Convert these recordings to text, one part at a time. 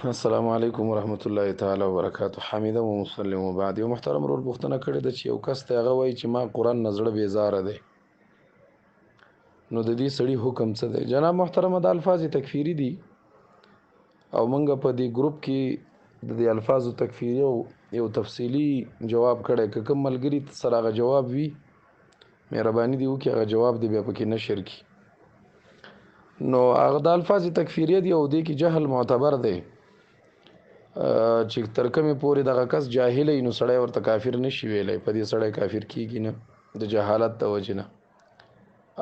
السلام علیکم ورحمت الله تعالی وبرکاتہ. حمیده و مسلم و بعد. یو محترم ورور پوښتنه کړې ده چې یو کس ته هغه وایي چې ما قرآن نه زړه بیزاره دی، نو د دې سړي حکم څه دی؟ جناب محترمه، د الفاظ تکفیری دي او موږ په دې ګروپ کې د دې الفاظو تکفیری یو تفصیلی جواب کړی. که کوم ملګری سره هغه جواب وي مهرباني دی وکړي هغه جواب دی بیا پکې نشر کی. نو هغه د الفاظ تکفیری دی او دې کې جهل معتبر دی چې تر کومه پورې دغه کس جاهل نو سړی ورته کافر نشي ویلی، په دې سړی کافر کیږي نه د جهالت د وجې نه.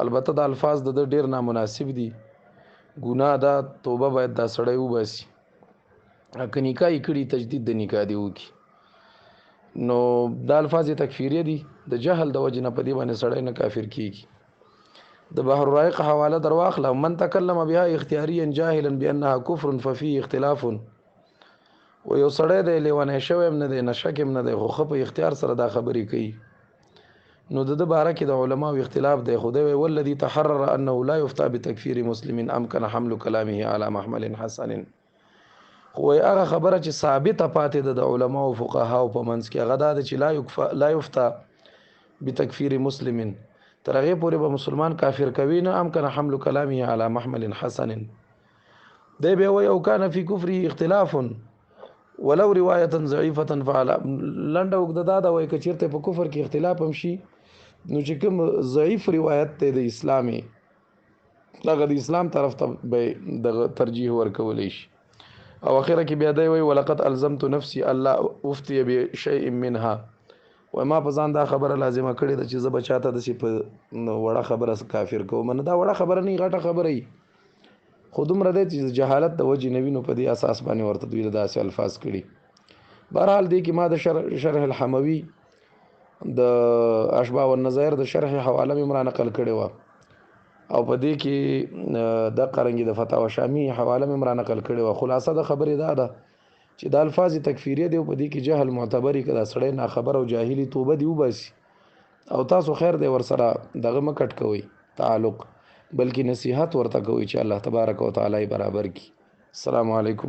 البته د الفاظ د ډیر نامناسب دي، ګناه ده، توبه باید دا سړی وباسي، که نکاح یې کړي تجدید د نکاح دی وکړي. نو د الفاظ تکفیری دي د جهل د وجې نه، په دې باندې سړی نه کافر کیږي. د بحر الرائق حواله در واخله، من تکلم بها اختیاریا جاهلا بانها کفر ففيه اختلاف. و یو سړی دی لیونی شوی هم نه دی، نشک هم نه دی، خو ښه په اختیار سره دا خبرې کوي، نو د باره کې د علماو اختلاف دی. خو دی والذي تحرر انه لا يفتى بتکفیر مسلم امکن حمل کلامه على محمل حسن. خو هغه خبره چې ثابته پاتې ده د علماو او فقهاو په منځ کې هغه دا ده چې لا يفتى بتکفیر مسلم، تر هغې پورې به مسلمان کافر کوي نه امکن حمل کلامه على محمل حسن. دی بیا وایي او کان فی کفره اختلاف ولو روایتا ضعیفه فعلا. لنډه اوږده دا ده وایي که چېرته په کفر کې اختلاف هم شي نو چې کوم ضعیف روایت دی د اسلامي هغه د اسلام طرف ته به دغه ترجیح ورکولی شي. او اخره کې بیا دی وایي ولقد الزمت نفسي الله افتي بشیء منها، وای ما په ځان دا خبره لازمه کړې ده چې زه به چاته داسې په وړه خبره کافر کوم. نه دا وړه خبره نه، غټه خبره وي، خو دومره دی چې جهالت د وجې نه وي، نو په دې اساس باندې ورته دوی داسې الفاظ کړي. بهرحال دی کې ما د شرح الحموي د اشباح والنظائر د شرح حواله مې را نقل کړې وه، او په دې کې د قرنګي د فتاوی شامی حواله مې را نقل کړې وه. خلاصه د خبرې دا ده چې د الفاظ تکفیریه دی او په دې کې جهل معتبري که دا سړی ناخبر او جاهلی توبه دی وباسي، او تاسو خیر دی ورسره دغه مه کټ کوئ تعلق، بلکې نصیحت ورته کوئ چې الله تبارک وتعالی برابر کی. السلام علیکم.